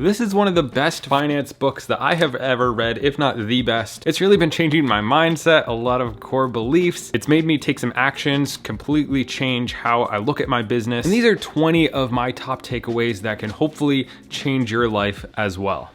This is one of the best finance books that I have ever read, if not the best. It's really been changing my mindset, a lot of core beliefs. It's made me take some actions, completely change how I look at my business. And these are 20 of my top takeaways that can hopefully change your life as well.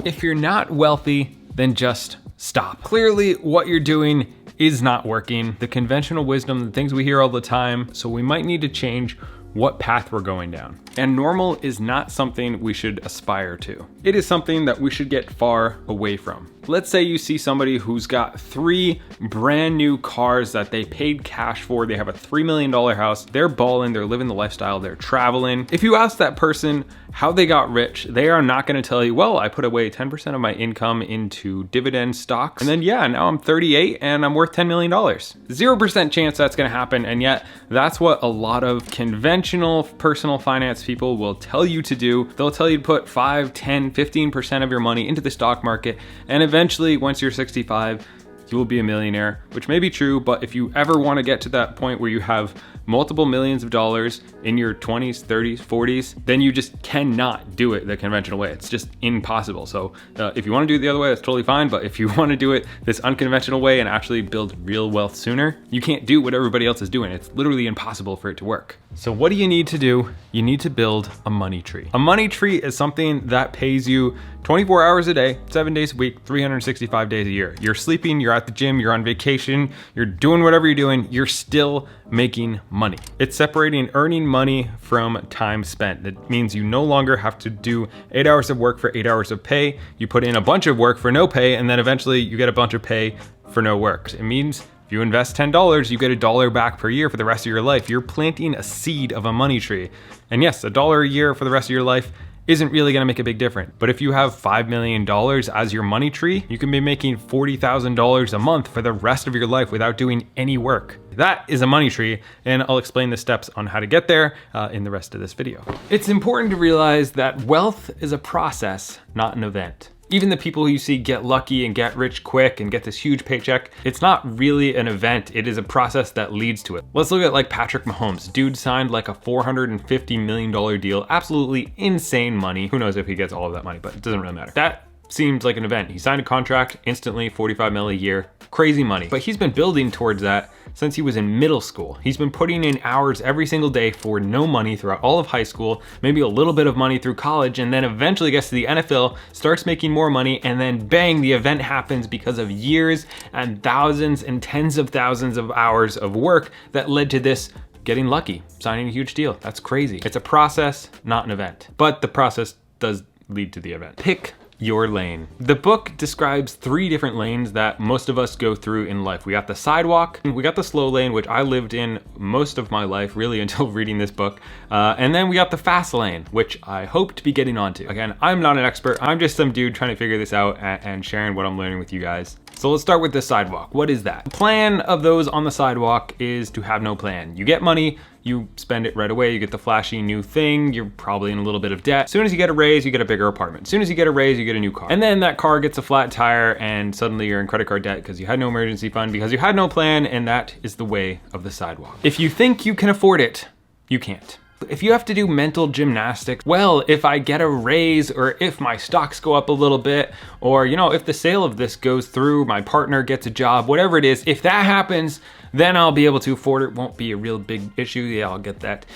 If you're not wealthy, then just stop. Clearly, what you're doing is not working. The conventional wisdom, the things we hear all the time, so we might need to change what path we're going down. And normal is not something we should aspire to. It is something that we should get far away from. Let's say you see somebody who's got 3 brand new cars that they paid cash for. They have a $3 million house. They're balling, they're living the lifestyle, they're traveling. If you ask that person how they got rich, they are not gonna tell you, well, I put away 10% of my income into dividend stocks. And then yeah, now I'm 38 and I'm worth $10 million. 0% chance that's gonna happen. And yet that's what a lot of conventional personal finance people will tell you to do. They'll tell you to put 5, 10, 15% of your money into the stock market. And eventually, once you're 65, you will be a millionaire, which may be true, but if you ever want to get to that point where you have multiple millions of dollars in your 20s, 30s, 40s, then you just cannot do it the conventional way. It's just impossible. So if you want to do it the other way, that's totally fine. But if you want to do it this unconventional way and actually build real wealth sooner, you can't do what everybody else is doing. It's literally impossible for it to work. So what do you need to do? You need to build a money tree. A money tree is something that pays you 24 hours a day, 7 days a week, 365 days a year. You're sleeping, you're at the gym, you're on vacation, you're doing whatever you're doing, you're still making money. It's separating earning money from time spent. That means you no longer have to do 8 hours of work for 8 hours of pay. You put in a bunch of work for no pay, and then eventually you get a bunch of pay for no work. It means if you invest $10, you get $1 back per year for the rest of your life. You're planting a seed of a money tree. And yes, $1 a year for the rest of your life isn't really gonna make a big difference. But if you have $5 million as your money tree, you can be making $40,000 a month for the rest of your life without doing any work. That is a money tree, and I'll explain the steps on how to get there in the rest of this video. It's important to realize that wealth is a process, not an event. Even the people who you see get lucky and get rich quick and get this huge paycheck, it's not really an event, it is a process that leads to it. Let's look at like Patrick Mahomes. Dude signed like a $450 million deal, absolutely insane money. Who knows if he gets all of that money, but it doesn't really matter. That seems like an event. He signed a contract instantly, 45 mil a year, crazy money. But he's been building towards that since he was in middle school. He's been putting in hours every single day for no money throughout all of high school, maybe a little bit of money through college, and then eventually gets to the NFL, starts making more money, and then bang, the event happens because of years and thousands and tens of thousands of hours of work that led to this getting lucky, signing a huge deal. That's crazy. It's a process, not an event. But the process does lead to the event. Pick your lane. The book describes 3 different lanes that most of us go through in life. We got the sidewalk, we got the slow lane, which I lived in most of my life, really until reading this book. And then we got the fast lane, which I hope to be getting onto. Again, I'm not an expert. I'm just some dude trying to figure this out and sharing what I'm learning with you guys. So let's start with the sidewalk. What is that? The plan of those on the sidewalk is to have no plan. You get money, you spend it right away, you get the flashy new thing, you're probably in a little bit of debt. As soon as you get a raise, you get a bigger apartment. As soon as you get a raise, you get a new car. And then that car gets a flat tire and suddenly you're in credit card debt because you had no emergency fund, because you had no plan, and that is the way of the sidewalk. If you think you can afford it, you can't. If you have to do mental gymnastics, well, if I get a raise, or if my stocks go up a little bit, or if the sale of this goes through, my partner gets a job, whatever it is, if that happens, then I'll be able to afford it. Won't be a real big issue. Yeah, I'll get that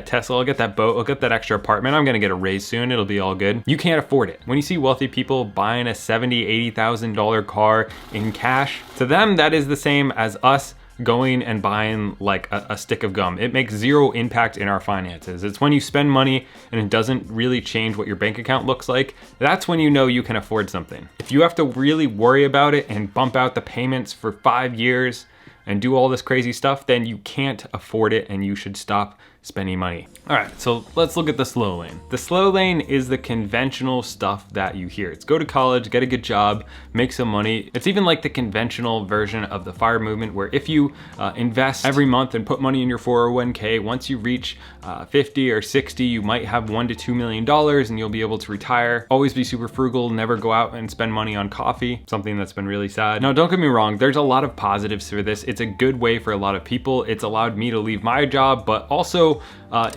Tesla, I'll get that boat, I'll get that extra apartment. I'm gonna get a raise soon, it'll be all good. You can't afford it. When you see wealthy people buying a $70,000, $80,000 car in cash, to them, that is the same as us going and buying like a stick of gum. It makes 0 impact in our finances. It's when you spend money and it doesn't really change what your bank account looks like, that's when you know you can afford something. If you have to really worry about it and bump out the payments for 5 years and do all this crazy stuff, then you can't afford it and you should stop spending money. All right, so let's look at the slow lane. The slow lane is the conventional stuff that you hear. It's go to college, get a good job, make some money. It's even like the conventional version of the FIRE movement, where if you invest every month and put money in your 401k, once you reach 50 or 60, you might have $1 to $2 million and you'll be able to retire. Always be super frugal, never go out and spend money on coffee, something that's been really sad. Now, don't get me wrong, there's a lot of positives for this. It's a good way for a lot of people. It's allowed me to leave my job, but also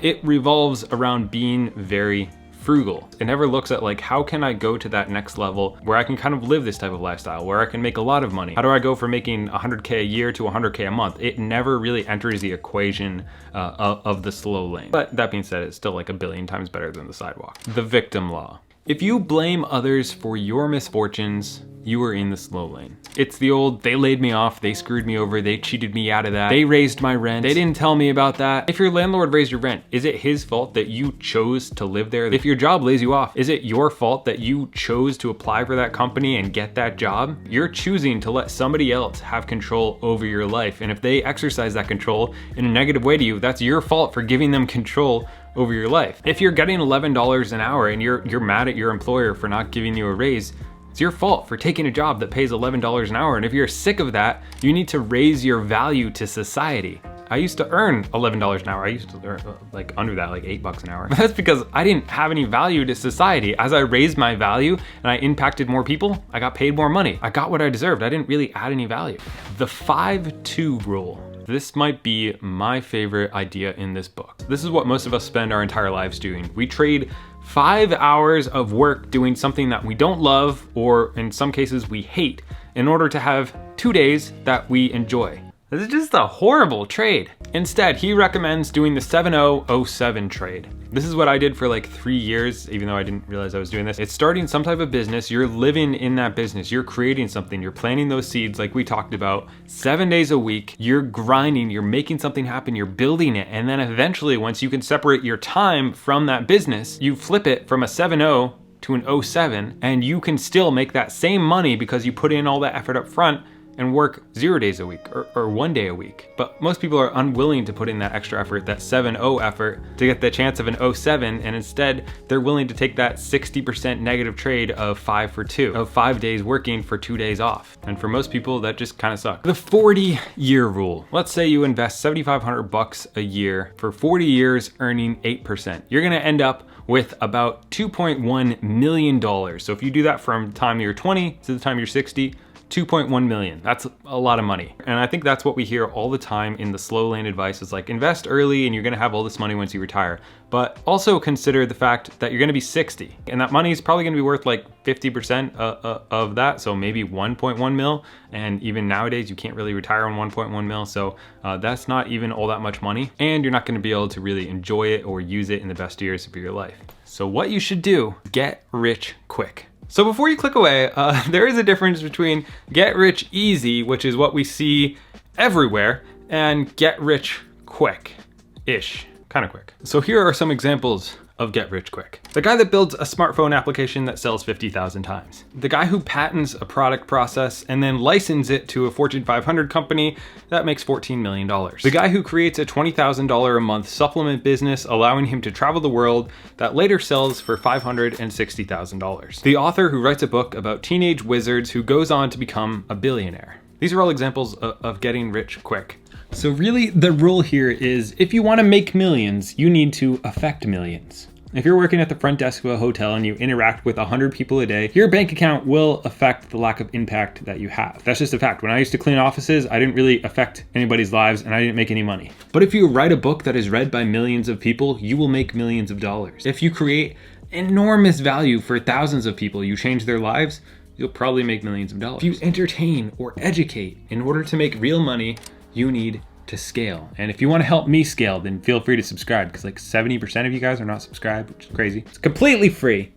it revolves around being very frugal. It never looks at like, how can I go to that next level where I can kind of live this type of lifestyle, where I can make a lot of money? How do I go from making 100K a year to 100K a month? It never really enters the equation of the slow lane. But that being said, it's still like a billion times better than the sidewalk. The victim law. If you blame others for your misfortunes, you are in the slow lane. It's the old, they laid me off, they screwed me over, they cheated me out of that, they raised my rent, they didn't tell me about that. If your landlord raised your rent, is it his fault that you chose to live there? If your job lays you off, is it your fault that you chose to apply for that company and get that job? You're choosing to let somebody else have control over your life. And if they exercise that control in a negative way to you, that's your fault for giving them control over your life. If you're getting $11 an hour and you're mad at your employer for not giving you a raise, it's your fault for taking a job that pays $11 an hour. And if you're sick of that, you need to raise your value to society. I used to earn $11 an hour. I used to earn like under that, like $8 an hour. But that's because I didn't have any value to society. As I raised my value and I impacted more people, I got paid more money. I got what I deserved. I didn't really add any value. The 5-2 rule. This might be my favorite idea in this book. This is what most of us spend our entire lives doing. We trade 5 hours of work doing something that we don't love, or in some cases we hate, in order to have 2 days that we enjoy. This is just a horrible trade. Instead, he recommends doing the 7007 trade. This is what I did for like 3 years, even though I didn't realize I was doing this. It's starting some type of business. You're living in that business. You're creating something. You're planting those seeds like we talked about 7 days a week. You're grinding. You're making something happen. You're building it. And then eventually, once you can separate your time from that business, you flip it from a 7-0 to an 07, and you can still make that same money because you put in all that effort up front and work 0 days a week or 1 day a week. But most people are unwilling to put in that extra effort, that 7-0 effort, to get the chance of an 07, and instead they're willing to take that 60% negative trade of 5 for 2, of 5 days working for 2 days off. And for most people, that just kind of sucks. The 40-year rule. Let's say you invest $7,500 a year for 40 years, earning 8%. You're gonna end up with about $2.1 million. So if you do that from the time you're 20 to the time you're 60, 2.1 million. That's a lot of money. And I think that's what we hear all the time in the slow lane advice is like, invest early and you're gonna have all this money once you retire. But also consider the fact that you're gonna be 60 and that money is probably gonna be worth like 50% of that. So maybe 1.1 mil. And even nowadays you can't really retire on 1.1 mil. So that's not even all that much money. And you're not gonna be able to really enjoy it or use it in the best years of your life. So what you should do, get rich quick. So before you click away, there is a difference between get rich easy, which is what we see everywhere, and get rich quick-ish, kind of quick. So here are some examples of get rich quick. The guy that builds a smartphone application that sells 50,000 times. The guy who patents a product process and then licenses it to a Fortune 500 company that makes $14 million. The guy who creates a $20,000 a month supplement business, allowing him to travel the world that later sells for $560,000. The author who writes a book about teenage wizards who goes on to become a billionaire. These are all examples of getting rich quick. So really the rule here is if you want to make millions, you need to affect millions. If you're working at the front desk of a hotel and you interact with 100 people a day, your bank account will affect the lack of impact that you have. That's just a fact. When I used to clean offices, I didn't really affect anybody's lives and I didn't make any money. But if you write a book that is read by millions of people, you will make millions of dollars. If you create enormous value for thousands of people, you change their lives, you'll probably make millions of dollars. If you entertain or educate, in order to make real money, you need to scale. And if you want to help me scale, then feel free to subscribe, because like 70% of you guys are not subscribed, which is crazy. It's completely free.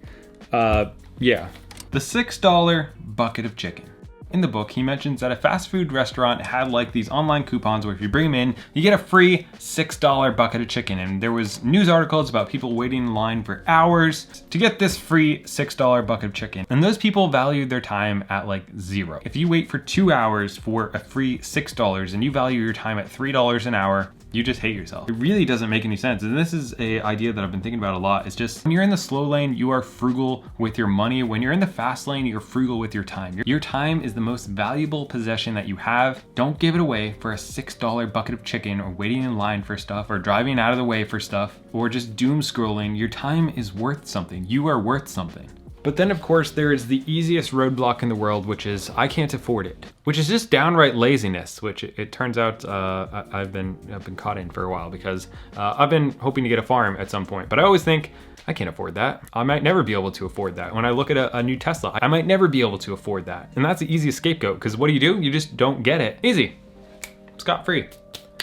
Yeah. The $6 bucket of chicken. In the book, he mentions that a fast food restaurant had like these online coupons where if you bring them in, you get a free $6 bucket of chicken. And there was news articles about people waiting in line for hours to get this free $6 bucket of chicken. And those people valued their time at like 0. If you wait for 2 hours for a free $6 and you value your time at $3 an hour, you just hate yourself. It really doesn't make any sense. And this is an idea that I've been thinking about a lot. It's just when you're in the slow lane, you are frugal with your money. When you're in the fast lane, you're frugal with your time. Your time is the most valuable possession that you have. Don't give it away for a $6 bucket of chicken or waiting in line for stuff or driving out of the way for stuff or just doom scrolling. Your time is worth something. You are worth something. But then of course there is the easiest roadblock in the world, which is I can't afford it, which is just downright laziness, which it turns out I've been caught in for a while because I've been hoping to get a farm at some point. But I always think I can't afford that. I might never be able to afford that. When I look at a new Tesla, I might never be able to afford that. And that's the easiest scapegoat, because what do? You just don't get it. Easy, scot-free.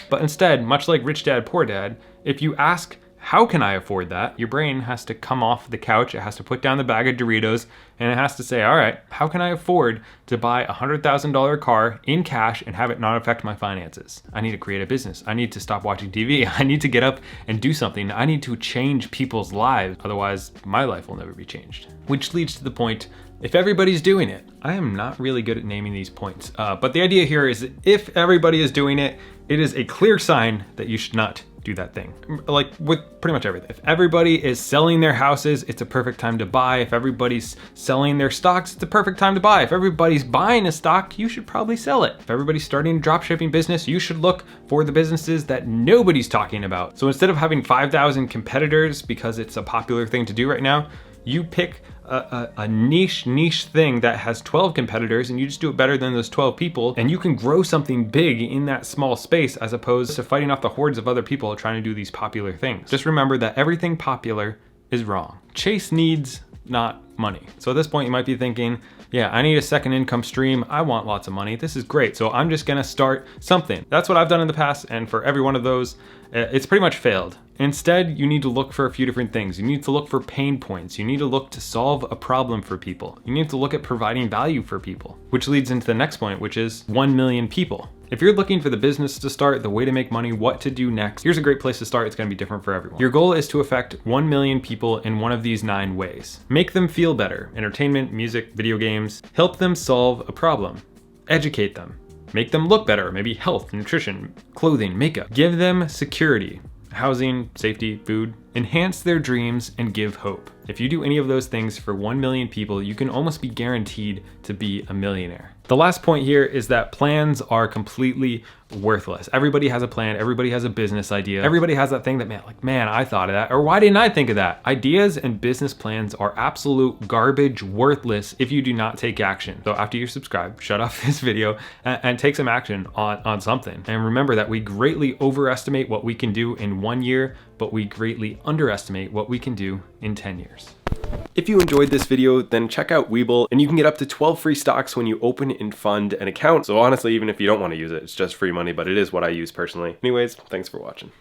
But instead, much like Rich Dad, Poor Dad, if you ask, how can I afford that? Your brain has to come off the couch, it has to put down the bag of Doritos, and it has to say, all right, how can I afford to buy a $100,000 car in cash and have it not affect my finances? I need to create a business. I need to stop watching TV. I need to get up and do something. I need to change people's lives. Otherwise, my life will never be changed. Which leads to the point, if everybody's doing it. I am not really good at naming these points, but the idea here is that if everybody is doing it, it is a clear sign that you should not do that thing. Like with pretty much everything. If everybody is selling their houses, it's a perfect time to buy. If everybody's selling their stocks, it's a perfect time to buy. If everybody's buying a stock, you should probably sell it. If everybody's starting a dropshipping business, you should look for the businesses that nobody's talking about. So instead of having 5,000 competitors because it's a popular thing to do right now, you pick a niche thing that has 12 competitors and you just do it better than those 12 people, and you can grow something big in that small space as opposed to fighting off the hordes of other people trying to do these popular things. Just remember that everything popular is wrong. Chase needs, not money. So at this point you might be thinking, yeah, I need a second income stream. I want lots of money. This is great. So I'm just gonna start something. That's what I've done in the past, and for every one of those, it's pretty much failed. Instead, you need to look for a few different things. You need to look for pain points. You need to look to solve a problem for people. You need to look at providing value for people, which leads into the next point, which is 1 million people. If you're looking for the business to start, the way to make money, what to do next, here's a great place to start. It's gonna be different for everyone. Your goal is to affect 1 million people in one of these 9 ways. Make them feel better. Entertainment, music, video games. Help them solve a problem. Educate them. Make them look better, maybe health, nutrition, clothing, makeup. Give them security, housing, safety, food. Enhance their dreams and give hope. If you do any of those things for 1 million people, you can almost be guaranteed to be a millionaire. The last point here is that plans are completely worthless. Everybody has a plan, everybody has a business idea, everybody has that thing that, man, I thought of that, or why didn't I think of that? Ideas and business plans are absolute garbage, worthless if you do not take action. So after you subscribe, shut off this video and take some action on something. And remember that we greatly overestimate what we can do in 1 year, but we greatly underestimate what we can do in 10 years. If you enjoyed this video, then check out Webull, and you can get up to 12 free stocks when you open and fund an account. So honestly, even if you don't want to use it, it's just free money, but it is what I use personally. Anyways, thanks for watching.